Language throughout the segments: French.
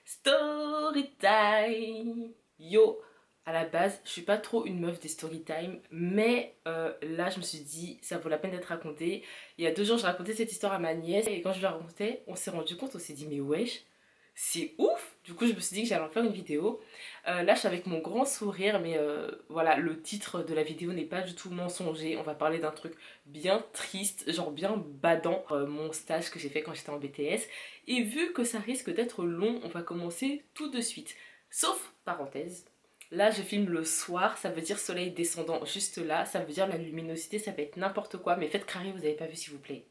Story time. Yo, à la base, je suis pas trop une meuf des story time, mais là, je me suis dit, ça vaut la peine d'être raconté. Il y a 2 jours, je racontais cette histoire à ma nièce, et quand je lui racontais, on s'est rendu compte, on s'est dit, mais wesh, c'est ouf! Du coup, je me suis dit que j'allais en faire une vidéo. Là, je suis avec mon grand sourire, mais voilà, le titre de la vidéo n'est pas du tout mensonger. On va parler d'un truc bien triste, genre bien badant, mon stage que j'ai fait quand j'étais en BTS. Et vu que ça risque d'être long, on va commencer tout de suite. Sauf, parenthèse, là je filme le soir, ça veut dire soleil descendant juste là, ça veut dire la luminosité, ça peut être n'importe quoi, mais faites carré, vous avez pas vu s'il vous plaît.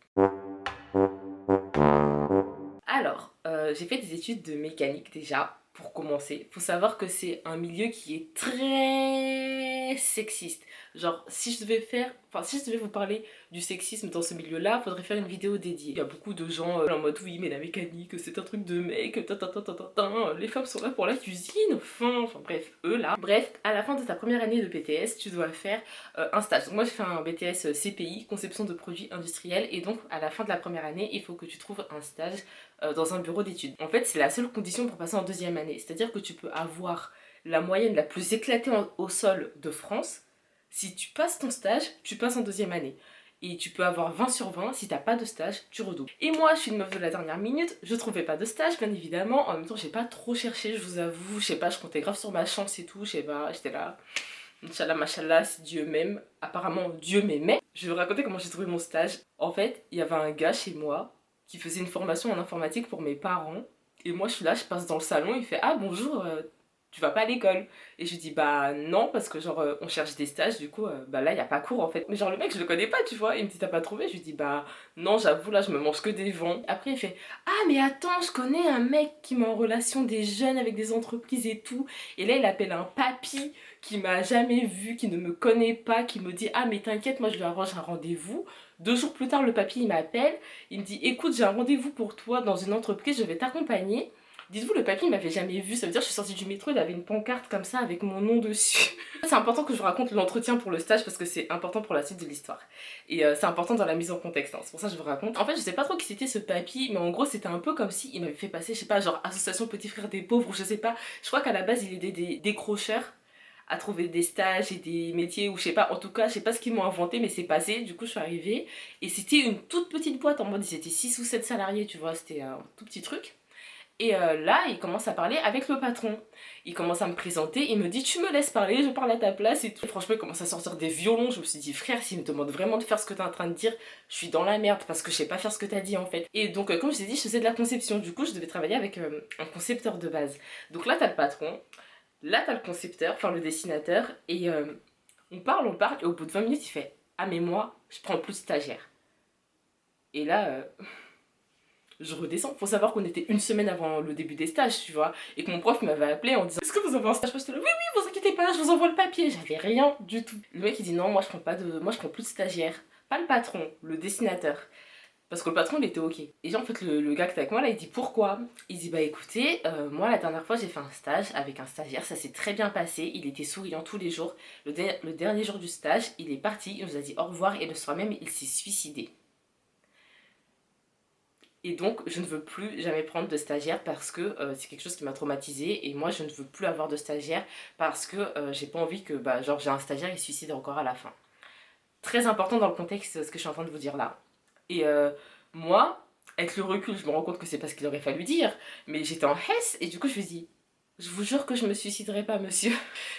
Alors, j'ai fait des études de mécanique déjà, pour commencer. Faut savoir que c'est un milieu qui est très sexiste. Genre, si je devais vous parler du sexisme dans ce milieu-là, faudrait faire une vidéo dédiée. Il y a beaucoup de gens en mode oui, mais la mécanique, c'est un truc de mec, les femmes sont là pour la cuisine, enfin bref, eux là. Bref, à la fin de ta première année de BTS, tu dois faire un stage. Donc moi j'ai fait un BTS CPI, conception de produits industriels, et donc à la fin de la première année, il faut que tu trouves un stage dans un bureau d'études. En fait, c'est la seule condition pour passer en deuxième année. C'est-à-dire que tu peux avoir la moyenne la plus éclatée au sol de France. Si tu passes ton stage, tu passes en deuxième année. Et tu peux avoir 20 sur 20, si t'as pas de stage, tu redoubles. Et moi, je suis une meuf de la dernière minute, je trouvais pas de stage, bien évidemment. En même temps, j'ai pas trop cherché, je vous avoue. Je sais pas, je comptais grave sur ma chance et tout, je sais pas, j'étais là. Inch'Allah, machallah, si Dieu m'aime. Apparemment, Dieu m'aimait. Je vais vous raconter comment j'ai trouvé mon stage. En fait, il y avait un gars chez moi qui faisait une formation en informatique pour mes parents. Et moi, je suis là, je passe dans le salon, il fait ah bonjour, tu vas pas à l'école? Et je lui dis bah non, parce que genre on cherche des stages, du coup bah là, il y a pas cours en fait. Mais genre le mec, je le connais pas, tu vois. Il me dit t'as pas trouvé? Je lui dis bah non, j'avoue, là, je me mange que des vents. Après, il fait ah mais attends, je connais un mec qui met en relation des jeunes avec des entreprises et tout. Et là, il appelle un papy qui m'a jamais vu, qui ne me connaît pas, qui me dit ah mais t'inquiète, moi je lui arrange un rendez-vous. 2 jours plus tard, le papy il m'appelle, il me dit écoute, j'ai un rendez-vous pour toi dans une entreprise, je vais t'accompagner. Dites-vous, le papy il m'avait jamais vu, ça veut dire que je suis sortie du métro, il avait une pancarte comme ça avec mon nom dessus. C'est important que je vous raconte l'entretien pour le stage parce que c'est important pour la suite de l'histoire. Et c'est important dans la mise en contexte, hein. C'est pour ça que je vous raconte. En fait, je sais pas trop qui c'était ce papy, mais en gros, c'était un peu comme si il m'avait fait passer, je sais pas, genre association Petit Frère des Pauvres ou je sais pas. Je crois qu'à la base, il aidait des décrocheurs à trouver des stages et des métiers ou je sais pas, en tout cas je sais pas ce qu'ils m'ont inventé mais c'est passé. Du coup je suis arrivée et c'était une toute petite boîte, en mode ils étaient 6 ou 7 salariés, tu vois, c'était un tout petit truc. Et là il commence à parler avec le patron, il commence à me présenter, il me dit tu me laisses parler, je parle à ta place et tout. Franchement il commence à sortir des violons, je me suis dit frère, s'il me demande vraiment de faire ce que t'es en train de dire, je suis dans la merde parce que je sais pas faire ce que t'as dit en fait. Et donc comme je t'ai dit, je faisais de la conception, du coup je devais travailler avec un concepteur de base. Donc là t'as le patron, là, t'as le concepteur, enfin le dessinateur, et on parle, et au bout de 20 minutes, il fait ah, mais moi, je prends plus de stagiaires. Et là, je redescends. Faut savoir qu'on était une semaine avant le début des stages, tu vois, et que mon prof m'avait appelé en disant est-ce que vous avez un stage? J'étais là oui, oui, vous inquiétez pas, je vous envoie le papier. J'avais rien du tout. Le mec, il dit non, moi, je prends plus de stagiaires. Pas le patron, le dessinateur. Parce que le patron il était ok. Et genre en fait le gars qui était avec moi là il dit pourquoi? Il dit bah écoutez, moi la dernière fois j'ai fait un stage avec un stagiaire, ça s'est très bien passé, il était souriant tous les jours. Le dernier jour du stage, il est parti, il nous a dit au revoir et le soir même il s'est suicidé. Et donc je ne veux plus jamais prendre de stagiaire parce que c'est quelque chose qui m'a traumatisée et moi je ne veux plus avoir de stagiaire parce que j'ai pas envie que bah genre j'ai un stagiaire il se suicide encore à la fin. Très important dans le contexte ce que je suis en train de vous dire là. Et moi, avec le recul, je me rends compte que c'est pas ce qu'il aurait fallu dire, mais j'étais en Hesse et du coup je me dis, je vous jure que je me suiciderai pas, monsieur.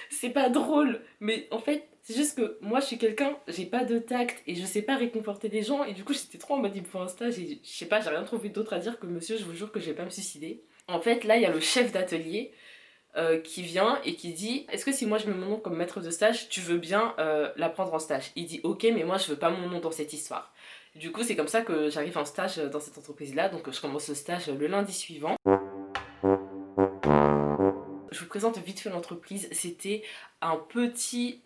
C'est pas drôle, mais en fait, c'est juste que moi je suis quelqu'un, j'ai pas de tact et je sais pas réconforter les gens et du coup j'étais trop en mode il me faut un stage et je sais pas, j'ai rien trouvé d'autre à dire que monsieur, je vous jure que je vais pas me suicider. En fait, là il y a le chef d'atelier qui vient et qui dit est-ce que si moi je mets mon nom comme maître de stage, tu veux bien la prendre en stage? Il dit ok, mais moi je veux pas mon nom dans cette histoire. Du coup, c'est comme ça que j'arrive en stage dans cette entreprise-là. Donc, je commence le stage le lundi suivant. Je vous présente vite fait l'entreprise. C'était un petit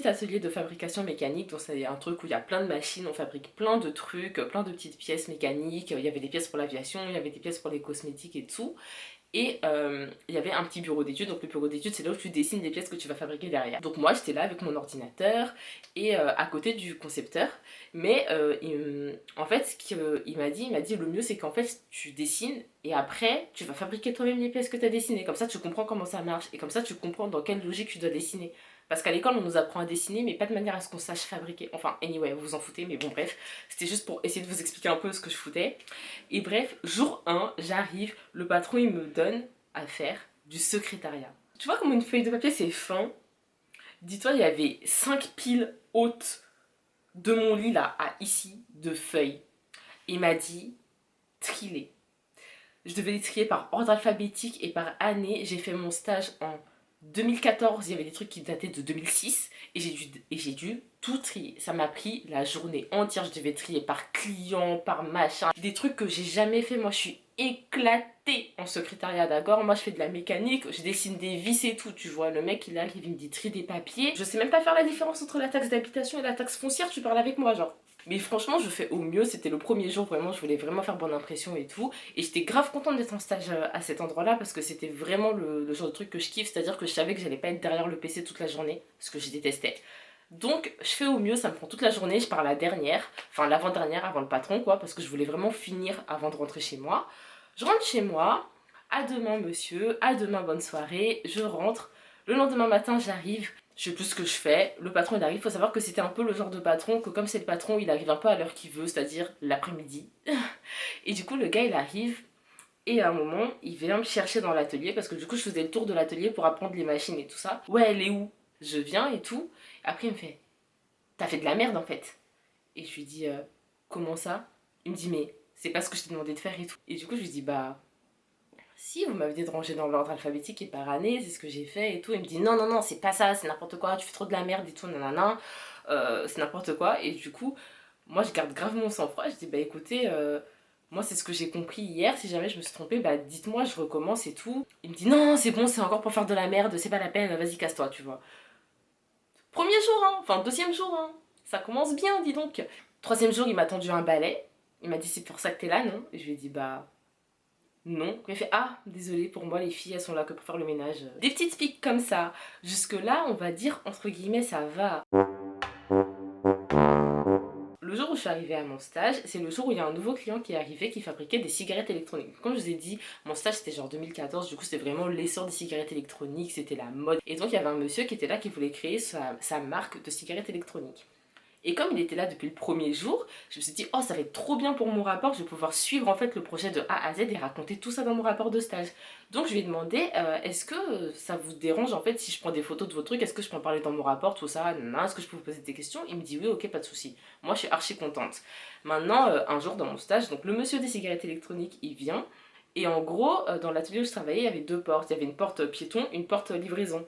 atelier de fabrication mécanique. Donc, c'est un truc où il y a plein de machines. On fabrique plein de trucs, plein de petites pièces mécaniques. Il y avait des pièces pour l'aviation, il y avait des pièces pour les cosmétiques et tout. Et il y avait un petit bureau d'études. Donc le bureau d'études, c'est là où tu dessines les pièces que tu vas fabriquer derrière. Donc moi, j'étais là avec mon ordinateur et à côté du concepteur. Mais en fait, ce qu'il m'a dit, le mieux c'est qu'en fait, tu dessines et après, tu vas fabriquer toi-même les pièces que tu as dessinées. Comme ça, tu comprends comment ça marche et comme ça, tu comprends dans quelle logique tu dois dessiner. Parce qu'à l'école, on nous apprend à dessiner, mais pas de manière à ce qu'on sache fabriquer. Enfin, anyway, vous vous en foutez, mais bon, bref. C'était juste pour essayer de vous expliquer un peu ce que je foutais. Et bref, jour 1, j'arrive, le patron, il me donne à faire du secrétariat. Tu vois comment une feuille de papier, c'est fin. Dis-toi, il y avait 5 piles hautes de mon lit, là, à ici, de feuilles. Il m'a dit, trie-les. Je devais les trier par ordre alphabétique et par année. J'ai fait mon stage en 2014, il y avait des trucs qui dataient de 2006 et j'ai dû tout trier. Ça m'a pris la journée entière, je devais trier par client, par machin. Des trucs que j'ai jamais fait, moi je suis éclatée en secrétariat, d'accord. Moi je fais de la mécanique, je dessine des vis et tout, tu vois. Le mec il arrive, il me dit trie des papiers. Je sais même pas faire la différence entre la taxe d'habitation et la taxe foncière, tu parles avec moi genre. Mais franchement, je fais au mieux. C'était le premier jour, vraiment, je voulais vraiment faire bonne impression et tout. Et j'étais grave contente d'être en stage à cet endroit-là parce que c'était vraiment le genre de truc que je kiffe. C'est-à-dire que je savais que j'allais pas être derrière le PC toute la journée, ce que je détestais. Donc, je fais au mieux, ça me prend toute la journée. Je pars la dernière, enfin l'avant-dernière avant le patron, quoi, parce que je voulais vraiment finir avant de rentrer chez moi. Je rentre chez moi. À demain, monsieur. À demain, bonne soirée. Je rentre. Le lendemain matin, j'arrive. Je sais plus ce que je fais, le patron il arrive, faut savoir que c'était un peu le genre de patron que comme c'est le patron, il arrive un peu à l'heure qu'il veut, c'est-à-dire l'après-midi. Et du coup le gars il arrive et à un moment il vient me chercher dans l'atelier parce que du coup je faisais le tour de l'atelier pour apprendre les machines et tout ça. Ouais elle est où? Je viens et tout. Après il me fait, t'as fait de la merde en fait. Et je lui dis, comment ça? Il me dit mais c'est pas ce que je t'ai demandé de faire et tout. Et du coup je lui dis bah... Si, vous m'avez dit de ranger dans l'ordre alphabétique et par année, c'est ce que j'ai fait et tout. Il me dit non, non, non, c'est pas ça, c'est n'importe quoi, tu fais trop de la merde et tout, nanana, c'est n'importe quoi. Et du coup, moi je garde grave mon sang-froid. Je dis bah écoutez, moi c'est ce que j'ai compris hier, si jamais je me suis trompée, bah dites-moi, je recommence et tout. Il me dit non, c'est bon, c'est encore pour faire de la merde, c'est pas la peine, vas-y, casse-toi, tu vois. Premier jour, hein, enfin deuxième jour, hein, ça commence bien, dis donc. Troisième jour, il m'a tendu un balai. Il m'a dit c'est pour ça que t'es là, non? Et je lui ai dit bah. Non. Il fait ah, désolé, pour moi les filles elles sont là que pour faire le ménage. Des petites piques comme ça. Jusque là, on va dire entre guillemets ça va. Le jour où je suis arrivée à mon stage, c'est le jour où il y a un nouveau client qui est arrivé qui fabriquait des cigarettes électroniques. Comme je vous ai dit, mon stage c'était genre 2014, du coup c'était vraiment l'essor des cigarettes électroniques, c'était la mode. Et donc il y avait un monsieur qui était là qui voulait créer sa marque de cigarettes électroniques. Et comme il était là depuis le premier jour, je me suis dit, oh, ça va être trop bien pour mon rapport, je vais pouvoir suivre en fait le projet de A à Z et raconter tout ça dans mon rapport de stage. Donc je lui ai demandé, est-ce que ça vous dérange en fait si je prends des photos de vos trucs, est-ce que je peux en parler dans mon rapport, tout ça, non, est-ce que je peux vous poser des questions? Il me dit oui, ok, pas de souci. Moi je suis archi contente. Maintenant, un jour dans mon stage, donc le monsieur des cigarettes électroniques, il vient. Et en gros, dans l'atelier où je travaillais, il y avait deux portes. Il y avait une porte piéton, une porte livraison.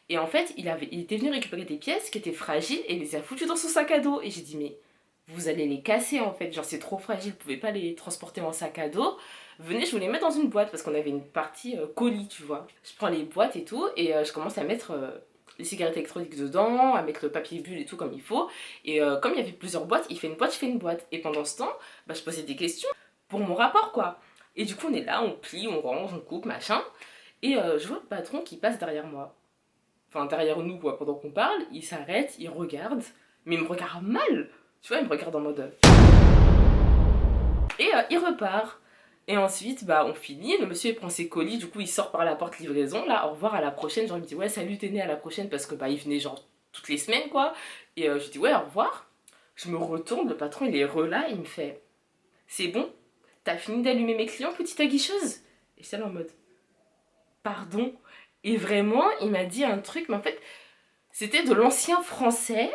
Et en fait, il était venu récupérer des pièces qui étaient fragiles et il les a foutues dans son sac à dos. Et j'ai dit, mais vous allez les casser en fait, genre c'est trop fragile, vous pouvez pas les transporter en sac à dos. Venez, je vous les mets dans une boîte parce qu'on avait une partie colis, tu vois. Je prends les boîtes et tout et je commence à mettre les cigarettes électroniques dedans, à mettre le papier bulle et tout comme il faut. Et comme il y avait plusieurs boîtes, il fait une boîte, je fais une boîte. Et pendant ce temps, bah, je posais des questions pour mon rapport quoi. Et du coup, on est là, on plie, on range, on coupe, machin. Et je vois le patron qui passe derrière moi. Enfin, derrière nous, quoi, pendant qu'on parle, il s'arrête, il regarde, mais il me regarde mal. Tu vois, il me regarde en mode... Et il repart. Et ensuite, bah, on finit, le monsieur il prend ses colis, du coup il sort par la porte livraison, là, au revoir, à la prochaine. Genre, il me dit, ouais, salut, t'es né, à la prochaine, parce que bah, il venait genre toutes les semaines, quoi. Et je dis, ouais, au revoir. Je me retourne, le patron, il est là, il me fait, c'est bon, t'as fini d'allumer mes clients, petite aguicheuse? Et c'est là en mode, pardon. Et vraiment, il m'a dit un truc, mais en fait, c'était de l'ancien français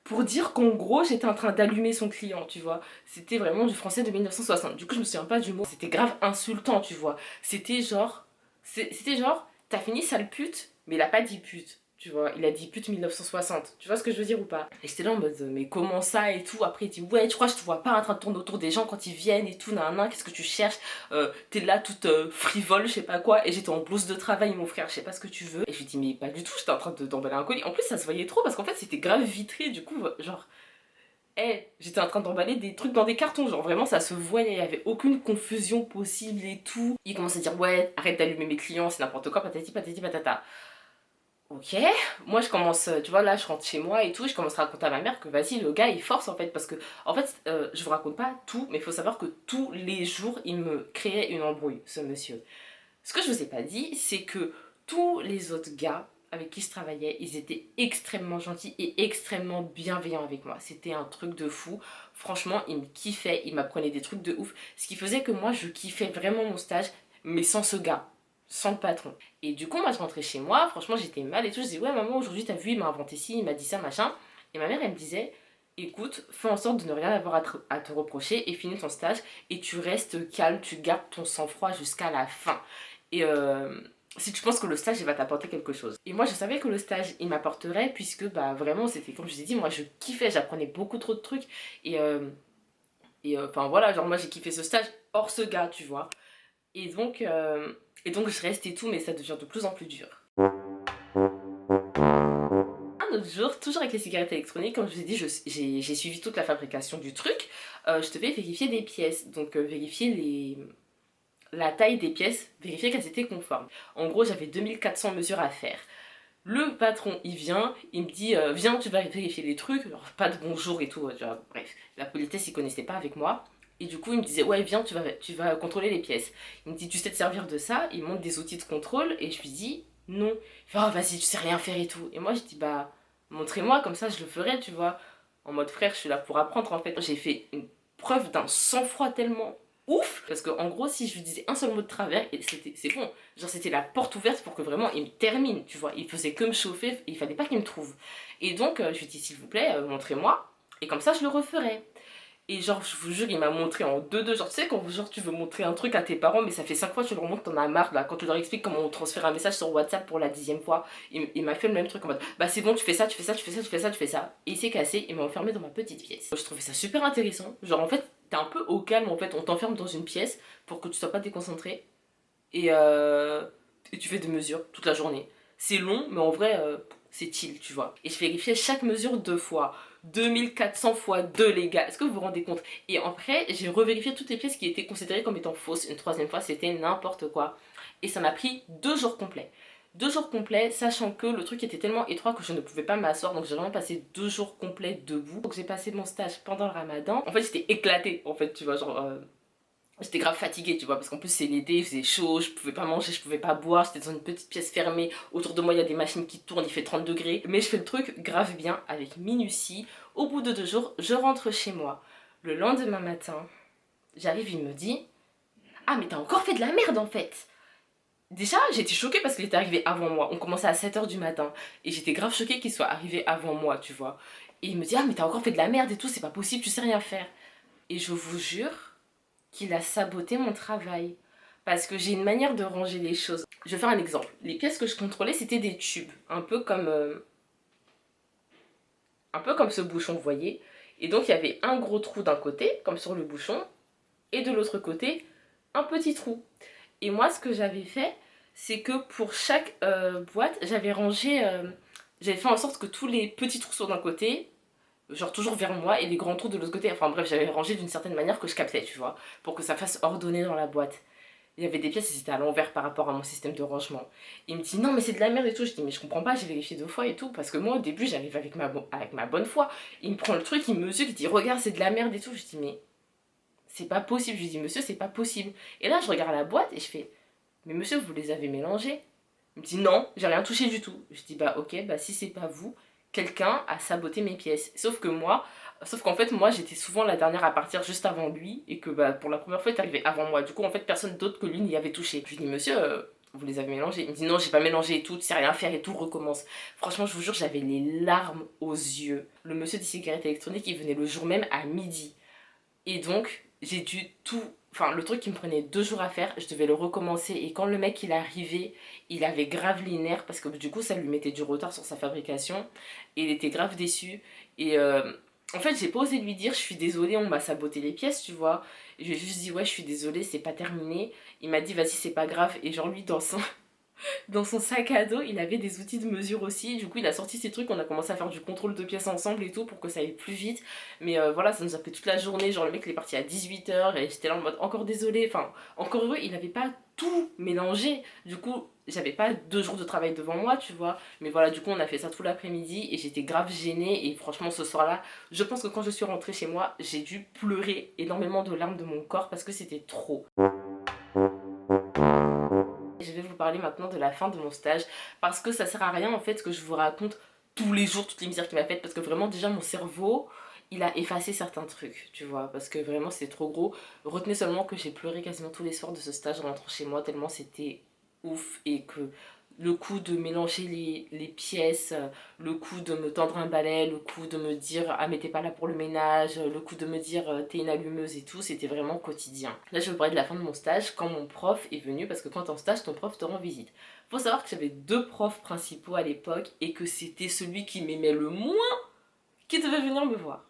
pour dire qu'en gros, j'étais en train d'allumer son client, tu vois. C'était vraiment du français de 1960. Du coup, je me souviens pas du mot. C'était grave insultant, tu vois. C'était genre, t'as fini sale pute, mais il a pas dit pute. Tu vois, il a dit pute 1960. Tu vois ce que je veux dire ou pas? Et j'étais là en mode, mais comment ça et tout. Après, il dit, ouais, tu crois que je te vois pas en train de tourner autour des gens quand ils viennent et tout, nan, qu'est-ce que tu cherches? T'es là toute frivole, je sais pas quoi. Et j'étais en blouse de travail, mon frère, je sais pas ce que tu veux. Et je lui dis, mais pas du tout, j'étais en train d'emballer un colis. En plus, ça se voyait trop parce qu'en fait, c'était grave vitré, du coup, genre, J'étais en train d'emballer des trucs dans des cartons, genre vraiment ça se voyait, il y avait aucune confusion possible et tout. Il commence à dire ouais, arrête d'allumer mes clients, c'est n'importe quoi, patati patati patata. Ok, moi je commence, tu vois, là je rentre chez moi et tout, et je commence à raconter à ma mère que vas-y, le gars il force en fait, parce que en fait, je vous raconte pas tout, mais il faut savoir que tous les jours il me créait une embrouille, ce monsieur. Ce que je vous ai pas dit, c'est que tous les autres gars avec qui je travaillais, ils étaient extrêmement gentils et extrêmement bienveillants avec moi. C'était un truc de fou. Franchement, ils me kiffaient, ils m'apprenaient des trucs de ouf. Ce qui faisait que moi, je kiffais vraiment mon stage, mais sans ce gars, sans le patron. Et du coup, moi, je rentrais chez moi, franchement, j'étais mal et tout. Je disais, ouais, maman, aujourd'hui, t'as vu, il m'a inventé ci, il m'a dit ça, machin. Et ma mère, elle me disait, écoute, fais en sorte de ne rien avoir à te reprocher et finis ton stage et tu restes calme, tu gardes ton sang-froid jusqu'à la fin. Et si tu penses que le stage il va t'apporter quelque chose. Et moi je savais que le stage il m'apporterait puisque bah vraiment c'était comme je vous ai dit, moi je kiffais, j'apprenais beaucoup trop de trucs et enfin voilà, genre moi j'ai kiffé ce stage hors ce gars, tu vois. Et donc, euh, et donc je reste et tout, mais ça devient de plus en plus dur. Un autre jour, toujours avec les cigarettes électroniques, comme je vous ai dit, j'ai suivi toute la fabrication du truc. Je devais vérifier des pièces, donc vérifier la taille des pièces, vérifier qu'elles étaient conformes. En gros, j'avais 2400 mesures à faire. Le patron, il vient, il me dit viens, tu vas vérifier les trucs. Alors, pas de bonjour et tout, genre, bref. La politesse, il connaissait pas avec moi. Et du coup, il me disait ouais, viens, tu vas contrôler les pièces. Il me dit tu sais te servir de ça. Il montre des outils de contrôle et je lui dis non. Il fait oh, vas-y, tu sais rien faire et tout. Et moi, je dis bah, montrez-moi, comme ça je le ferai, tu vois. En mode frère, je suis là pour apprendre en fait. J'ai fait une preuve d'un sang-froid tellement ouf parce que en gros si je lui disais un seul mot de travers c'est bon, genre c'était la porte ouverte pour que vraiment il me termine, tu vois, il faisait que me chauffer, il fallait pas qu'il me trouve. Et donc je lui dis s'il vous plaît montrez-moi et comme ça je le referai. Et genre je vous jure il m'a montré en deux genre tu sais quand genre tu veux montrer un truc à tes parents mais ça fait 5 fois que tu leur montres, t'en as marre là, quand tu leur expliques comment on transfère un message sur WhatsApp pour la 10e fois, il m'a fait le même truc en mode bah c'est bon, tu fais ça, tu fais ça, tu fais ça, tu fais ça, tu fais ça. Et il s'est cassé, il m'a enfermé dans ma petite pièce. Je trouvais ça super intéressant, genre en fait t'es un peu au calme en fait, on t'enferme dans une pièce pour que tu sois pas déconcentré et, et tu fais des mesures toute la journée. C'est long mais en vrai c'est chill, tu vois. Et je vérifiais chaque mesure 2 fois. 2400 fois 2 les gars, est-ce que vous vous rendez compte? Et après j'ai revérifié toutes les pièces qui étaient considérées comme étant fausses. Une troisième fois c'était n'importe quoi. Et ça m'a pris 2 jours complets. 2 jours complets, sachant que le truc était tellement étroit que je ne pouvais pas m'asseoir, donc j'ai vraiment passé 2 jours complets debout. Donc j'ai passé mon stage pendant le ramadan. En fait j'étais éclatée en fait, tu vois, genre j'étais grave fatiguée, tu vois, parce qu'en plus c'est l'été, il faisait chaud, je pouvais pas manger, je pouvais pas boire, j'étais dans une petite pièce fermée, autour de moi il y a des machines qui tournent, il fait 30 degrés, mais je fais le truc grave bien, avec minutie. Au bout de 2 jours, je rentre chez moi. Le lendemain matin, j'arrive, il me dit ah mais t'as encore fait de la merde en fait. Déjà, j'étais choquée parce qu'il était arrivé avant moi. On commençait à 7h du matin. Et j'étais grave choquée qu'il soit arrivé avant moi, tu vois. Et il me dit ah mais t'as encore fait de la merde et tout, c'est pas possible, tu sais rien faire. Et je vous jure qu'il a saboté mon travail. Parce que j'ai une manière de ranger les choses. Je vais faire un exemple. Les pièces que je contrôlais, c'était des tubes. Un peu comme ce bouchon, vous voyez. Et donc, il y avait un gros trou d'un côté, comme sur le bouchon. Et de l'autre côté, un petit trou. Et moi, ce que j'avais fait, c'est que pour chaque boîte, j'avais fait en sorte que tous les petits trous soient d'un côté, genre toujours vers moi, et les grands trous de l'autre côté. Enfin bref, j'avais rangé d'une certaine manière que je captais, tu vois, pour que ça fasse ordonné dans la boîte. Il y avait des pièces, c'était à l'envers par rapport à mon système de rangement. Il me dit non mais c'est de la merde et tout. Je dis mais je comprends pas, j'ai vérifié 2 fois et tout. Parce que moi au début j'arrive avec ma bonne foi. Il me prend le truc, il me mesure, il dit regarde c'est de la merde et tout. Je dis mais c'est pas possible. Je lui dis monsieur c'est pas possible. Et là je regarde la boîte et je fais mais monsieur vous les avez mélangés. Il me dit non, j'ai rien touché du tout. Je dis bah ok, bah si c'est pas vous, quelqu'un a saboté mes pièces. Sauf qu'en fait moi j'étais souvent la dernière à partir juste avant lui et que bah pour la première fois il est arrivé avant moi. Du coup en fait personne d'autre que lui n'y avait touché. Je lui dis monsieur, vous les avez mélangés? Il me dit non j'ai pas mélangé et tout, tu sais rien faire et tout, recommence. Franchement je vous jure j'avais les larmes aux yeux. Le monsieur des cigarettes électroniques il venait le jour même à midi. Et donc, j'ai dû tout. Enfin, le truc qui me prenait 2 jours à faire, je devais le recommencer. Et quand le mec il est arrivé, il avait grave les nerfs parce que du coup, ça lui mettait du retard sur sa fabrication. Et il était grave déçu. Et en fait, j'ai pas osé lui dire je suis désolée, on m'a saboté les pièces, tu vois. Je lui ai juste dit ouais, je suis désolée, c'est pas terminé. Il m'a dit vas-y, c'est pas grave. Et genre, lui, dans son, Dans son sac à dos, il avait des outils de mesure aussi. Du coup, il a sorti ces trucs. On a commencé à faire du contrôle de pièces ensemble et tout pour que ça aille plus vite. Mais voilà, ça nous a pris toute la journée. Genre, le mec, il est parti à 18h et j'étais là en mode encore désolé. Enfin, encore heureux, il avait pas tout mélangé. Du coup, j'avais pas 2 jours de travail devant moi, tu vois. Mais voilà, du coup, on a fait ça tout l'après-midi et j'étais grave gênée. Et franchement, ce soir-là, je pense que quand je suis rentrée chez moi, j'ai dû pleurer énormément de larmes de mon corps parce que c'était trop. Je vais vous parler maintenant de la fin de mon stage parce que ça sert à rien en fait que je vous raconte tous les jours toutes les misères qu'il m'a faites parce que vraiment déjà mon cerveau il a effacé certains trucs, tu vois, parce que vraiment c'était trop gros. Retenez seulement que j'ai pleuré quasiment tous les soirs de ce stage en rentrant chez moi tellement c'était ouf et que le coup de mélanger les pièces, le coup de me tendre un balai, le coup de me dire ah mais t'es pas là pour le ménage, le coup de me dire t'es une allumeuse et tout, c'était vraiment quotidien. Là je vais vous parler de la fin de mon stage quand mon prof est venu parce que quand t'es en stage ton prof te rend visite. Faut savoir que j'avais 2 profs principaux à l'époque et que c'était celui qui m'aimait le moins qui devait venir me voir.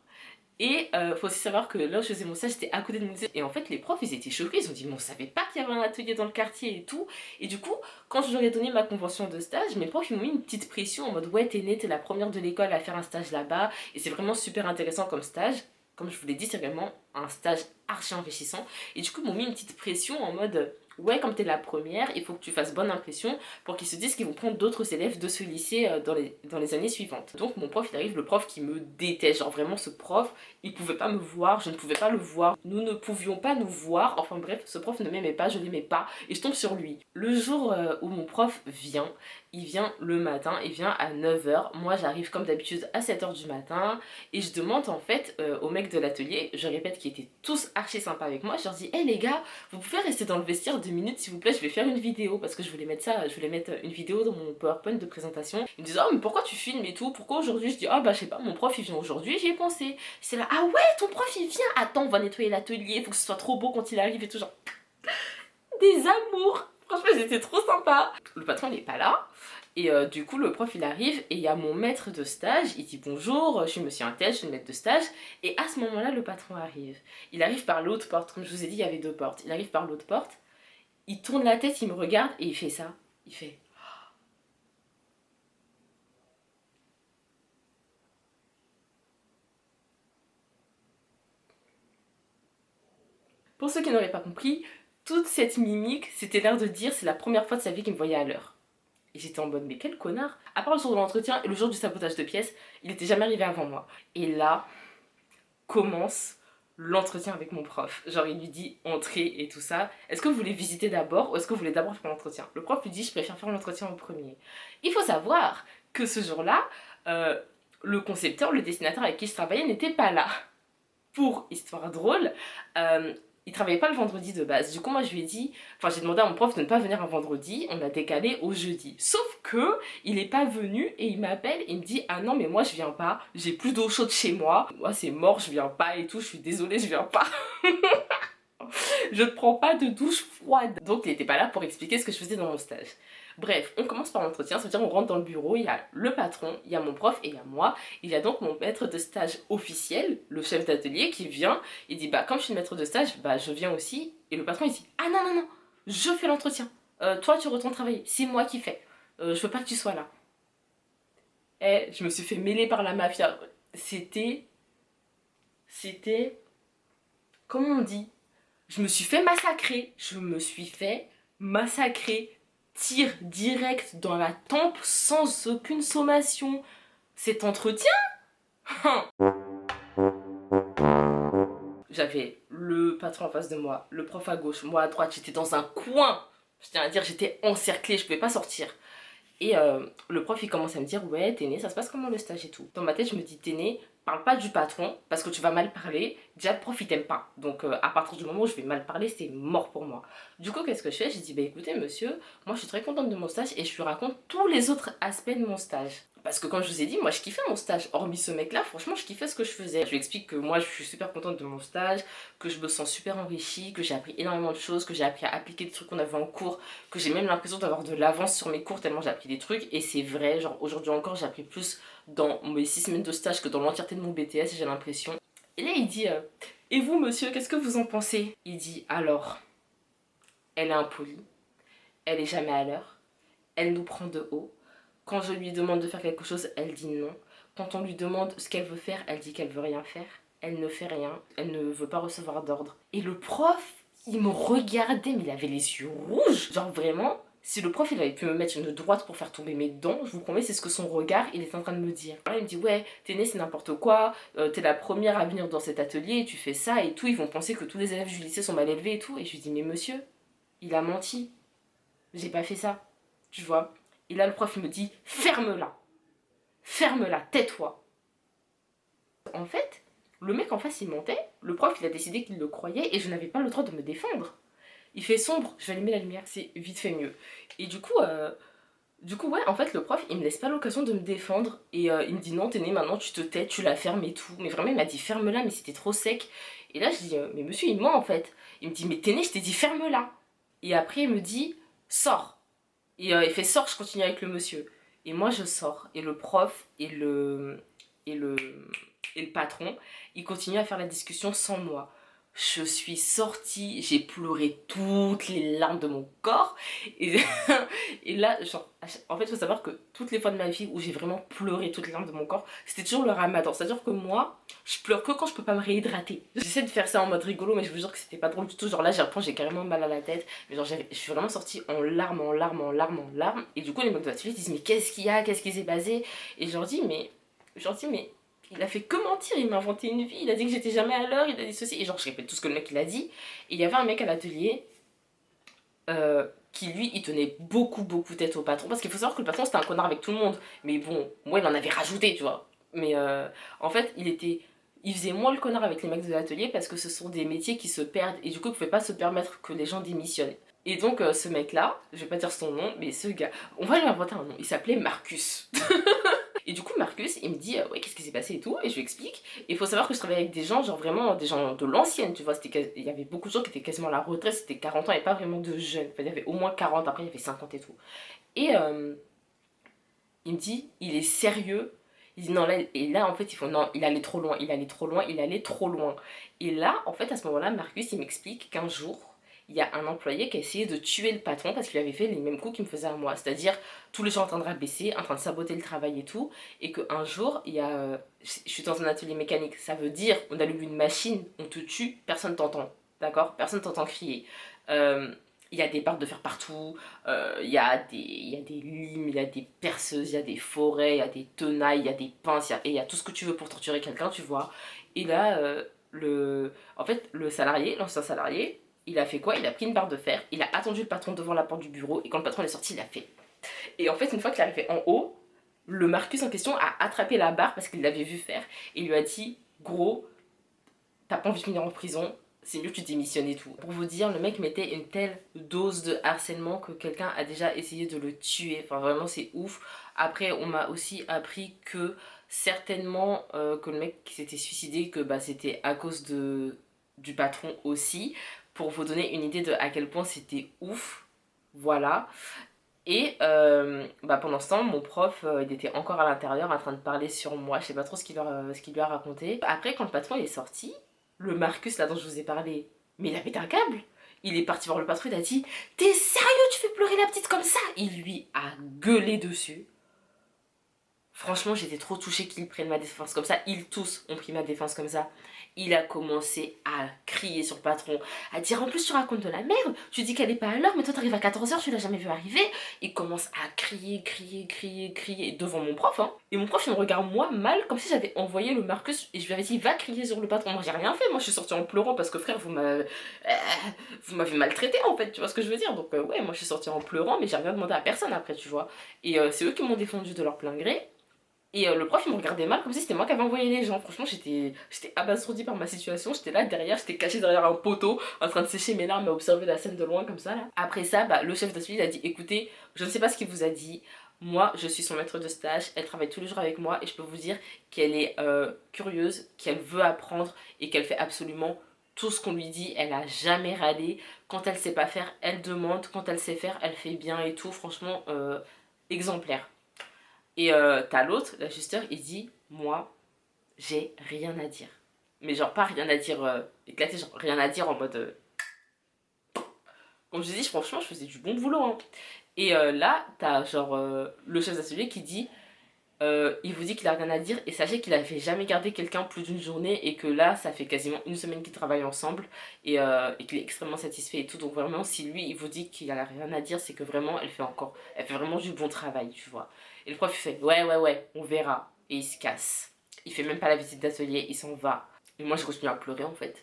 Et faut aussi savoir que là où je faisais mon stage, c'était à côté de mon lycée. Et en fait, les profs, ils étaient choqués. Ils ont dit, mais on savait pas qu'il y avait un atelier dans le quartier et tout. Et du coup, quand je leur ai donné ma convention de stage, mes profs, ils m'ont mis une petite pression en mode, ouais, t'es née, t'es la première de l'école à faire un stage là-bas. Et c'est vraiment super intéressant comme stage. Comme je vous l'ai dit, c'est vraiment un stage archi enrichissant. Et du coup, ils m'ont mis une petite pression en mode, ouais, comme t'es la première, il faut que tu fasses bonne impression pour qu'ils se disent qu'ils vont prendre d'autres élèves de ce lycée dans les années suivantes. Donc mon prof, il arrive, le prof qui me déteste, genre vraiment ce prof, il pouvait pas me voir, je ne pouvais pas le voir, nous ne pouvions pas nous voir, enfin bref, ce prof ne m'aimait pas, je l'aimais pas, et je tombe sur lui. Le jour où mon prof vient, il vient le matin, il vient à 9h, moi j'arrive comme d'habitude à 7h du matin, et je demande en fait aux mecs de l'atelier, je répète qu'ils étaient tous archi sympas avec moi, je leur dis, hey les gars, vous pouvez rester dans le vestiaire 2 minutes s'il vous plaît, je vais faire une vidéo, parce que je voulais mettre ça, je voulais mettre une vidéo dans mon PowerPoint de présentation. Ils me disent, oh mais pourquoi tu filmes et tout, pourquoi aujourd'hui? Je dis, oh bah je sais pas, mon prof il vient aujourd'hui, j'y ai pensé. C'est là, ah ouais, ton prof il vient, attends, on va nettoyer l'atelier, faut que ce soit trop beau quand il arrive et tout, genre, des amours. Franchement, c'était trop sympa. Le patron, il est pas là. Et du coup, le prof, il arrive et il y a mon maître de stage. Il dit bonjour, je suis monsieur Intel, je suis le maître de stage. Et à ce moment-là, le patron arrive. Il arrive par l'autre porte. Comme je vous ai dit, il y avait 2 portes. Il arrive par l'autre porte. Il tourne la tête, il me regarde et il fait ça. Il fait... Pour ceux qui n'auraient pas compris, toute cette mimique, c'était l'air de dire c'est la première fois de sa vie qu'il me voyait à l'heure. Et j'étais en mode, mais quel connard! À part le jour de l'entretien et le jour du sabotage de pièces, il n'était jamais arrivé avant moi. Et là, commence l'entretien avec mon prof. Genre, il lui dit entrez et tout ça. Est-ce que vous voulez visiter d'abord ou est-ce que vous voulez d'abord faire l'entretien? Le prof lui dit je préfère faire l'entretien en premier. Il faut savoir que ce jour-là, le concepteur, le dessinateur avec qui je travaillais n'était pas là. Pour histoire drôle, il travaillait pas le vendredi de base. Du coup, moi, je lui ai dit, enfin, j'ai demandé à mon prof de ne pas venir un vendredi. On a décalé au jeudi. Sauf que il est pas venu et il m'appelle et il me dit, ah non, mais moi, je viens pas. J'ai plus d'eau chaude chez moi. Moi, c'est mort, je viens pas et tout. Je suis désolée, je viens pas. Je ne prends pas de douche froide. Donc, il n'était pas là pour expliquer ce que je faisais dans mon stage. Bref, on commence par l'entretien, ça veut dire on rentre dans le bureau, il y a le patron, il y a mon prof et il y a moi. Il y a donc mon maître de stage officiel, le chef d'atelier, qui vient. Il dit, bah comme je suis maître de stage, bah je viens aussi. Et le patron il dit, ah non, non, non, je fais l'entretien. Toi tu retournes travailler, c'est moi qui fais. Je veux pas que tu sois là. Et je me suis fait mêler par la mafia. C'était, comment on dit? Je me suis fait massacrer. Je me suis fait massacrer. Tir direct dans la tempe sans aucune sommation. Cet entretien, j'avais le patron en face de moi, le prof à gauche, moi à droite, j'étais dans un coin. Je tiens à dire, j'étais encerclée, je pouvais pas sortir. Et le prof il commence à me dire ouais Téné ça se passe comment le stage et tout. Dans ma tête je me dis Téné parle pas du patron parce que tu vas mal parler. Déjà le prof il t'aime pas. Donc à partir du moment où je vais mal parler c'est mort pour moi. Du coup qu'est-ce que je fais? J'ai dit bah écoutez monsieur, moi je suis très contente de mon stage et je lui raconte tous les autres aspects de mon stage. Parce que comme je vous ai dit, moi je kiffais mon stage. Hormis ce mec là, franchement je kiffais ce que je faisais. Je lui explique que moi je suis super contente de mon stage, que je me sens super enrichie, que j'ai appris énormément de choses, que j'ai appris à appliquer des trucs qu'on avait en cours, que j'ai même l'impression d'avoir de l'avance sur mes cours tellement j'ai appris des trucs. Et c'est vrai, genre aujourd'hui encore j'ai appris plus dans mes 6 semaines de stage que dans l'entièreté de mon BTS, j'ai l'impression. Et là il dit et vous monsieur, qu'est-ce que vous en pensez? Il dit alors, elle est impolie, elle est jamais à l'heure, elle nous prend de haut. Quand je lui demande de faire quelque chose, elle dit non. Quand on lui demande ce qu'elle veut faire, elle dit qu'elle veut rien faire. Elle ne fait rien, elle ne veut pas recevoir d'ordre. Et le prof, il me regardait, mais il avait les yeux rouges. Genre vraiment, si le prof il avait pu me mettre une droite pour faire tomber mes dents, je vous promets, c'est ce que son regard il est en train de me dire. Il me dit ouais, t'es née c'est n'importe quoi, t'es la première à venir dans cet atelier, tu fais ça et tout, ils vont penser que tous les élèves du lycée sont mal élevés et tout. Et je lui dis mais monsieur, il a menti, j'ai pas fait ça, tu vois. Et là le prof il me dit ferme-la, ferme-la, tais-toi. En fait, le mec en face il mentait, le prof il a décidé qu'il le croyait et je n'avais pas le droit de me défendre. Il fait sombre, je vais allumer la lumière, c'est vite fait mieux. Et du coup ouais, en fait le prof il me laisse pas l'occasion de me défendre et il me dit non t'es né maintenant tu te tais, tu la fermes et tout. Mais vraiment il m'a dit ferme-la mais c'était trop sec. Et là je dis mais monsieur il ment en fait. Il me dit mais t'es né je t'ai dit ferme-la. Et après il me dit sors. Et il fait sors, je continue avec le monsieur. Et moi je sors et le prof et le, et le patron, ils continuent à faire la discussion sans moi. Je suis sortie, j'ai pleuré toutes les larmes de mon corps. Et, et là, genre, en fait, il faut savoir que toutes les fois de ma vie où j'ai vraiment pleuré toutes les larmes de mon corps, c'était toujours le ramadan. C'est-à-dire que moi, je pleure que quand je peux pas me réhydrater. J'essaie de faire ça en mode rigolo, mais je vous jure que c'était pas drôle du tout. Genre là, j'ai carrément mal à la tête. Mais genre, je suis vraiment sortie en larmes, en larmes, en larmes, en larmes. Et du coup, les mecs de l'atelier disent, mais qu'est-ce qu'il y a? Qu'est-ce qui s'est passé? Et je leur dis, mais il a fait que mentir, il m'a inventé une vie, il a dit que j'étais jamais à l'heure, il a dit ceci, et genre je répète tout ce que le mec il a dit. Et il y avait un mec à l'atelier qui lui il tenait beaucoup tête au patron, parce qu'il faut savoir que le patron c'était un connard avec tout le monde, mais bon, moi il en avait rajouté, tu vois. Mais en fait il faisait moins le connard avec les mecs de l'atelier parce que ce sont des métiers qui se perdent et du coup il ne pouvait pas se permettre que les gens démissionnent. Et donc ce mec là, je vais pas dire son nom, mais ce gars, on va lui inventer un nom, il s'appelait Marcus. Et du coup, Marcus, il me dit ouais, qu'est-ce qui s'est passé et tout, et je lui explique. Et il faut savoir que je travaillais avec des gens, genre vraiment des gens de l'ancienne, tu vois. Il y avait beaucoup de gens qui étaient quasiment à la retraite, c'était 40 ans et pas vraiment de jeunes. Enfin, il y avait au moins 40, après il y avait 50 et tout. Et il me dit il est sérieux. Il dit non, là, et là en fait, il faut non, il allait trop loin, il allait trop loin, il allait trop loin. Et là, en fait, à ce moment-là, Marcus, il m'explique qu'un jour, il y a un employé qui a essayé de tuer le patron parce qu'il avait fait les mêmes coups qu'il me faisait à moi. C'est-à-dire, tous les gens en train de rabaisser, en train de saboter le travail et tout. Et qu'un jour, il y a. Je suis dans un atelier mécanique. Ça veut dire, on allume une machine, on te tue, personne t'entend. D'accord? Personne t'entend crier. Il y a des barres de fer partout, il y a des limes, il y a des perceuses, il y a des forêts, il y a des tenailles, il y a des pinces, il y a tout ce que tu veux pour torturer quelqu'un, tu vois. Et là, en fait, le salarié, l'ancien salarié, il a fait quoi? Il a pris une barre de fer, il a attendu le patron devant la porte du bureau, et quand le patron est sorti, il a fait. Et en fait, une fois qu'il est arrivé en haut, le Marcus en question a attrapé la barre parce qu'il l'avait vu faire, et il lui a dit, gros, t'as pas envie de finir en prison, c'est mieux que tu démissionnes et tout. Pour vous dire, le mec mettait une telle dose de harcèlement que quelqu'un a déjà essayé de le tuer. Enfin, vraiment, c'est ouf. Après, on m'a aussi appris que certainement que le mec qui s'était suicidé, que bah, c'était à cause du patron aussi. Pour vous donner une idée de à quel point c'était ouf. Voilà. Et bah pendant ce temps, mon prof, il était encore à l'intérieur en train de parler sur moi. Je sais pas trop ce qu'il lui a raconté. Après, quand le patron est sorti, le Marcus là dont je vous ai parlé, mais il a pété un câble. Il est parti voir le patron, il a dit t'es sérieux, tu fais pleurer la petite comme ça? Il lui a gueulé dessus. Franchement, j'étais trop touchée qu'ils prennent ma défense comme ça. Ils tous ont pris ma défense comme ça. Il a commencé à crier sur le patron, à dire en plus tu racontes de la merde, tu dis qu'elle est pas à l'heure, mais toi t'arrives à 14h, tu l'as jamais vu arriver. Il commence à crier devant mon prof. Hein. Et mon prof il me regarde moi mal, comme si j'avais envoyé le Marcus et je lui avais dit va crier sur le patron. Moi j'ai rien fait, moi je suis sortie en pleurant parce que frère vous m'avez maltraité en fait, tu vois ce que je veux dire. Donc ouais, moi je suis sortie en pleurant, mais j'ai rien demandé à personne après, tu vois. Et c'est eux qui m'ont défendu de leur plein gré. Et le prof il me regardait mal comme si c'était moi qui avais envoyé les gens. Franchement j'étais abasourdie par ma situation. J'étais là derrière, j'étais cachée derrière un poteau en train de sécher mes larmes à observer la scène de loin comme ça là. Après ça, bah, le chef d'atelier il a dit écoutez, je ne sais pas ce qu'il vous a dit. Moi je suis son maître de stage, elle travaille tous les jours avec moi et je peux vous dire qu'elle est curieuse, qu'elle veut apprendre et qu'elle fait absolument tout ce qu'on lui dit. Elle a jamais râlé. Quand elle sait pas faire, elle demande. Quand elle sait faire, elle fait bien et tout. Franchement exemplaire. Et t'as l'autre, l'ajusteur, il dit moi, j'ai rien à dire. Mais genre pas rien à dire éclaté, genre rien à dire en mode... Comme je dis, franchement, je faisais du bon boulot. Hein. Et là, t'as genre le chef d'atelier qui dit il vous dit qu'il a rien à dire et sachez qu'il avait jamais gardé quelqu'un plus d'une journée et que là ça fait quasiment une semaine qu'ils travaillent ensemble et qu'il est extrêmement satisfait et tout, donc vraiment si lui il vous dit qu'il a rien à dire c'est que vraiment elle fait vraiment du bon travail, tu vois. Et le prof il fait ouais on verra et il se casse, il fait même pas la visite d'atelier, il s'en va et moi je continue à pleurer en fait.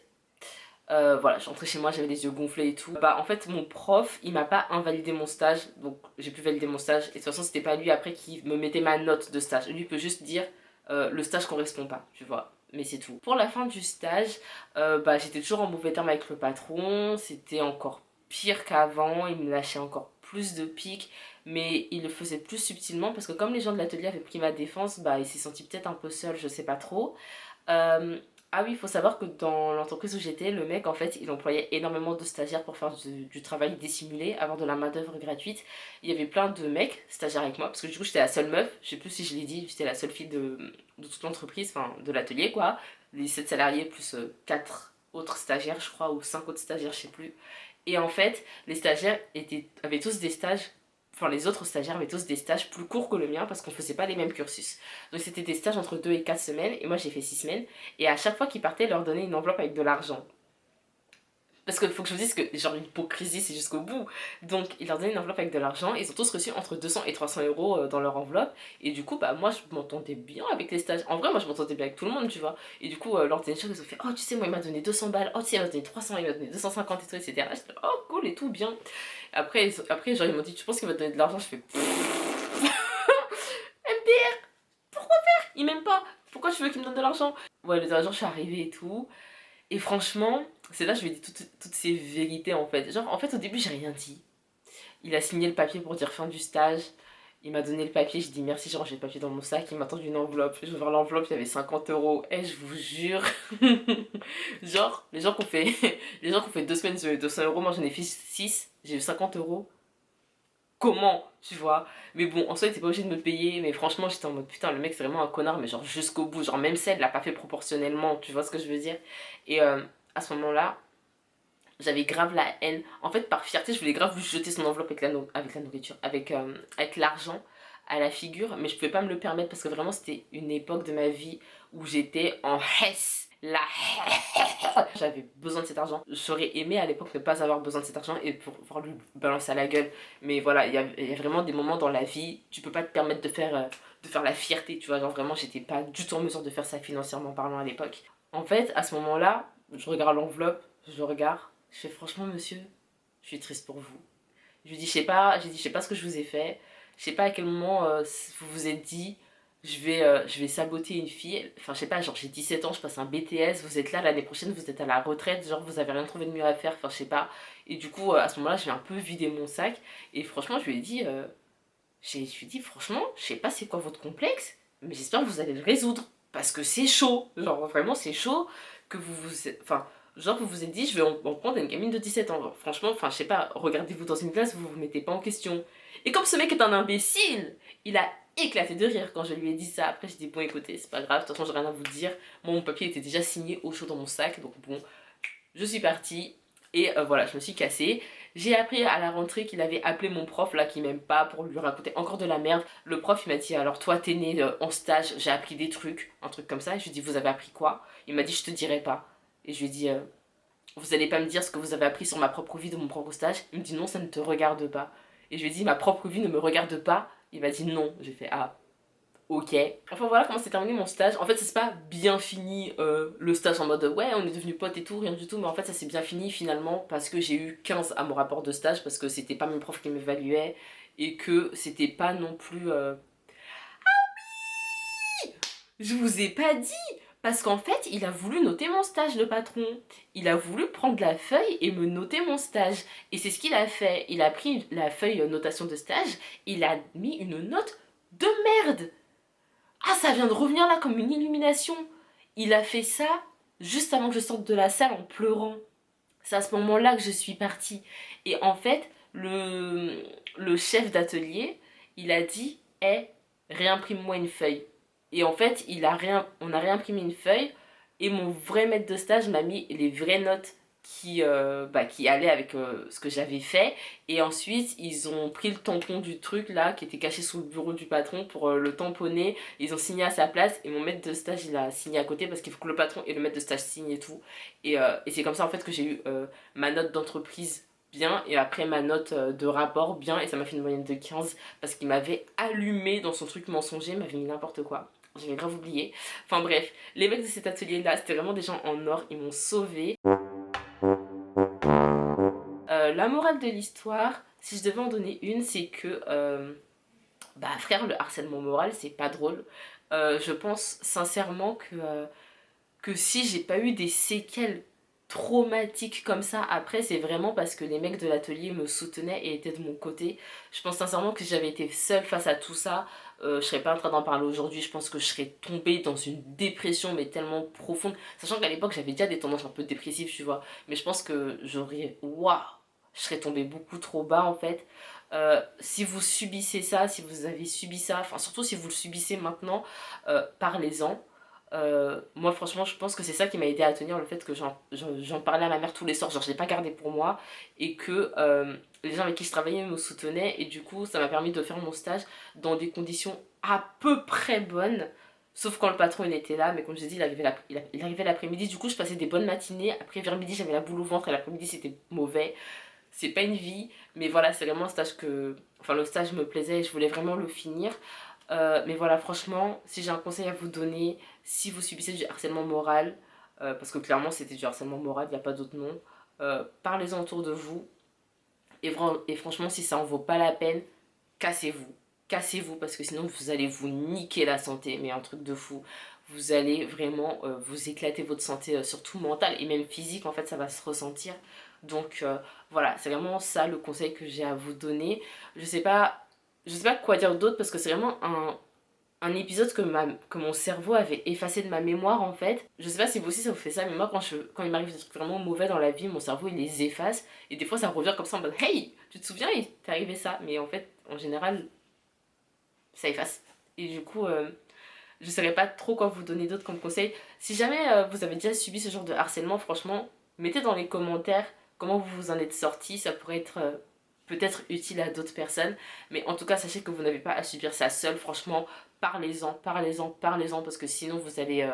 Voilà, je suis rentrée chez moi, j'avais les yeux gonflés et tout. Bah en fait mon prof, il m'a pas invalidé mon stage, donc j'ai pu valider mon stage. Et de toute façon c'était pas lui après qui me mettait ma note de stage. Lui peut juste dire le stage correspond pas, tu vois. Mais c'est tout. Pour la fin du stage, bah j'étais toujours en mauvais terme avec le patron. C'était encore pire qu'avant, il me lâchait encore plus de piques. Mais il le faisait plus subtilement parce que comme les gens de l'atelier avaient pris ma défense, bah il s'est senti peut-être un peu seul, je sais pas trop. Euh, ah oui, il faut savoir que dans l'entreprise où j'étais, le mec, en fait, il employait énormément de stagiaires pour faire du travail dissimulé, avoir de la main-d'œuvre gratuite. Il y avait plein de mecs stagiaires avec moi, parce que du coup, j'étais la seule meuf, je sais plus si je l'ai dit, j'étais la seule fille de toute l'entreprise, enfin, de l'atelier, quoi. Les 7 salariés plus 4 autres stagiaires, je crois, ou 5 autres stagiaires, je sais plus. Et en fait, les stagiaires avaient tous des stages, enfin les autres stagiaires avaient tous des stages plus courts que le mien parce qu'on faisait pas les mêmes cursus. Donc c'était des stages entre 2 et 4 semaines et moi j'ai fait 6 semaines. Et à chaque fois qu'ils partaient, ils leur donnaient une enveloppe avec de l'argent. Parce qu'il faut que je vous dise que, genre, l'hypocrisie, c'est jusqu'au bout. Donc, ils leur donnaient une enveloppe avec de l'argent. Ils ont tous reçu entre 200 et 300 euros dans leur enveloppe. Et du coup, bah, moi, je m'entendais bien avec les stages. En vrai, moi, je m'entendais bien avec tout le monde, tu vois. Et du coup, lors des échanges, ils ont fait: oh, tu sais, moi, il m'a donné 200 balles. Oh, tu sais, il m'a donné 300, il m'a donné 250 et tout, etc. J'étais: oh, cool et tout, bien. Après genre, ils m'ont dit: tu penses qu'il va te donner de l'argent? Je fais: MDR, il m'aime pas. Pourquoi tu veux qu'il me donne de l'argent? Ouais, le dernier jour, je suis arrivée et tout. Et franchement, c'est là que je lui ai dit toutes ces vérités en fait. Genre, en fait, au début, j'ai rien dit. Il a signé le papier pour dire fin du stage. Il m'a donné le papier, j'ai dit merci, j'ai rangé le papier dans mon sac. Il m'a tendu une enveloppe. J'ai ouvert l'enveloppe, il y avait 50 euros. Et je vous jure, genre, les gens qui ont fait 2 semaines de 200 euros, moi j'en ai fait 6, j'ai eu 50 euros. Comment, tu vois? Mais bon, en soi, il était pas obligé de me payer. Mais franchement, j'étais en mode putain, le mec c'est vraiment un connard, mais genre jusqu'au bout. Genre, même ça, il l'a pas fait proportionnellement, tu vois ce que je veux dire? Et à ce moment-là, j'avais grave la haine. En fait, par fierté, je voulais grave lui jeter son enveloppe avec la nourriture, avec l'argent à la figure, mais je pouvais pas me le permettre parce que vraiment c'était une époque de ma vie où j'étais en hesse. La hesse. J'avais besoin de cet argent. J'aurais aimé à l'époque ne pas avoir besoin de cet argent et pouvoir lui balancer à la gueule. Mais voilà, il y a vraiment des moments dans la vie, tu peux pas te permettre de faire la fierté, tu vois. Genre vraiment, j'étais pas du tout en mesure de faire ça financièrement parlant à l'époque. En fait, à ce moment-là, je regarde l'enveloppe, je regarde, je fais franchement monsieur, je suis triste pour vous. Je lui dis je sais pas ce que je vous ai fait, je sais pas à quel moment vous vous êtes dit je vais saboter une fille, enfin je sais pas, genre j'ai 17 ans, je passe un BTS, vous êtes là l'année prochaine, vous êtes à la retraite, genre vous avez rien trouvé de mieux à faire, enfin je sais pas. Et du coup à ce moment-là, je vais un peu vider mon sac et franchement je lui ai dit je lui ai dit franchement, je sais pas c'est quoi votre complexe, mais j'espère que vous allez le résoudre parce que c'est chaud, genre vraiment c'est chaud que enfin genre vous vous êtes dit je vais en prendre une gamine de 17 ans. Genre, franchement, enfin je sais pas, regardez-vous dans une glace, vous vous mettez pas en question. Et comme ce mec est un imbécile, il a éclaté de rire quand je lui ai dit ça. Après j'ai dit bon écoutez, c'est pas grave, de toute façon j'ai rien à vous dire. Moi mon papier était déjà signé au chaud dans mon sac, donc bon, je suis partie. Et voilà, je me suis cassée. J'ai appris à la rentrée qu'il avait appelé mon prof là qui m'aime pas pour lui raconter encore de la merde. Le prof il m'a dit alors toi t'es né en stage, j'ai appris des trucs, un truc comme ça. Et je lui ai dit vous avez appris quoi? Il m'a dit je te dirai pas. Et je lui ai dit vous allez pas me dire ce que vous avez appris sur ma propre vie de mon propre stage? Il me dit non ça ne te regarde pas. Et je lui ai dit ma propre vie ne me regarde pas? Il m'a dit non. J'ai fait ah ok. Enfin voilà comment s'est terminé mon stage. En fait ça s'est pas bien fini le stage en mode ouais on est devenus potes et tout, rien du tout. Mais en fait ça s'est bien fini finalement parce que j'ai eu 15 à mon rapport de stage parce que c'était pas mon prof qui m'évaluait et que c'était pas non plus... Je vous ai pas dit. Parce qu'en fait, il a voulu noter mon stage, le patron. Il a voulu prendre la feuille et me noter mon stage. Et c'est ce qu'il a fait. Il a pris la feuille notation de stage, il a mis une note de merde. Ah, ça vient de revenir là comme une illumination. Il a fait ça juste avant que je sorte de la salle en pleurant. C'est à ce moment-là que je suis partie. Et en fait, le chef d'atelier, il a dit, hé, réimprime-moi une feuille. Et en fait, on a réimprimé une feuille et mon vrai maître de stage m'a mis les vraies notes qui allait avec ce que j'avais fait. Et ensuite, ils ont pris le tampon du truc là, qui était caché sous le bureau du patron, pour le tamponner. Ils ont signé à sa place et mon maître de stage, il a signé à côté parce qu'il faut que le patron et le maître de stage signent et tout. Et c'est comme ça en fait que j'ai eu ma note d'entreprise bien et après ma note de rapport bien, et ça m'a fait une moyenne de 15 parce qu'il m'avait allumé dans son truc mensonger, il m'avait mis n'importe quoi. J'avais grave oublié. Enfin bref, les mecs de cet atelier là, c'était vraiment des gens en or, ils m'ont sauvé. La morale de l'histoire, si je devais en donner une, c'est que, bah frère, le harcèlement moral, c'est pas drôle. Je pense sincèrement que si j'ai pas eu des séquelles traumatiques comme ça après, c'est vraiment parce que les mecs de l'atelier me soutenaient et étaient de mon côté. Je pense sincèrement que si j'avais été seule face à tout ça, je serais pas en train d'en parler aujourd'hui. Je pense que je serais tombée dans une dépression mais tellement profonde, sachant qu'à l'époque j'avais déjà des tendances un peu dépressives, tu vois. Mais je pense que j'aurais, waouh, je serais tombée beaucoup trop bas en fait. Si vous subissez ça, si vous avez subi ça, enfin surtout si vous le subissez maintenant, parlez-en. Moi franchement je pense que c'est ça qui m'a aidé à tenir, le fait que j'en parlais à ma mère tous les soirs, genre je l'ai pas gardé pour moi, et que les gens avec qui je travaillais me soutenaient, et du coup ça m'a permis de faire mon stage dans des conditions à peu près bonnes, sauf quand le patron il était là, mais comme je dis il arrivait l'après-midi, du coup je passais des bonnes matinées, après vers midi j'avais la boule au ventre et l'après-midi c'était mauvais. C'est pas une vie, mais voilà, c'est vraiment un stage que, enfin le stage me plaisait et je voulais vraiment le finir. Mais voilà, franchement, si j'ai un conseil à vous donner, si vous subissez du harcèlement moral, parce que clairement c'était du harcèlement moral, il n'y a pas d'autre nom, parlez-en autour de vous. Et franchement, si ça en vaut pas la peine, cassez-vous. Cassez-vous parce que sinon vous allez vous niquer la santé, mais un truc de fou. Vous allez vraiment vous éclater votre santé, surtout mentale et même physique, en fait ça va se ressentir. Donc voilà, c'est vraiment ça le conseil que j'ai à vous donner. Je sais pas, je sais pas quoi dire d'autre parce que c'est vraiment un épisode que mon cerveau avait effacé de ma mémoire en fait. Je sais pas si vous aussi ça vous fait ça, mais moi quand il m'arrive des trucs vraiment mauvais dans la vie, mon cerveau il les efface et des fois ça revient comme ça en mode hey, tu te souviens, il t'est arrivé ça, mais en fait en général ça efface. Et du coup, je saurais pas trop quoi vous donner d'autre comme conseil. Si jamais vous avez déjà subi ce genre de harcèlement, franchement, mettez dans les commentaires comment vous vous en êtes sorti. Ça pourrait être peut-être utile à d'autres personnes. Mais en tout cas, sachez que vous n'avez pas à subir ça seul. Franchement, parlez-en, parlez-en, parlez-en. Parce que sinon, vous allez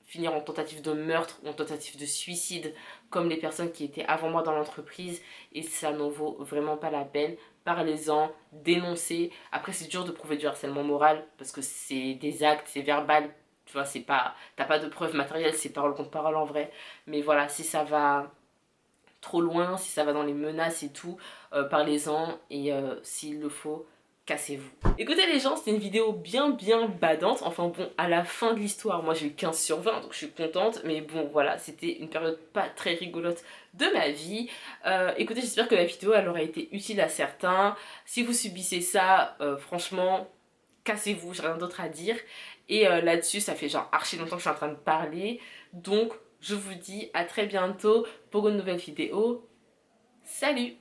finir en tentative de meurtre ou en tentative de suicide, comme les personnes qui étaient avant moi dans l'entreprise. Et ça n'en vaut vraiment pas la peine. Parlez-en, dénoncez. Après, c'est dur de prouver du harcèlement moral parce que c'est des actes, c'est verbal. Tu vois, c'est pas, t'as pas de preuves matérielles, c'est parole contre parole en vrai. Mais voilà, si ça va trop loin, si ça va dans les menaces et tout, parlez-en et s'il le faut, cassez-vous. Écoutez les gens, c'était une vidéo bien badante. Enfin bon, à la fin de l'histoire, moi j'ai eu 15 sur 20, donc je suis contente. Mais bon, voilà, c'était une période pas très rigolote de ma vie. Écoutez, j'espère que la vidéo, elle aura été utile à certains. Si vous subissez ça, franchement, cassez-vous, j'ai rien d'autre à dire. Et là-dessus, ça fait genre archi longtemps que je suis en train de parler. Donc, je vous dis à très bientôt pour une nouvelle vidéo. Salut!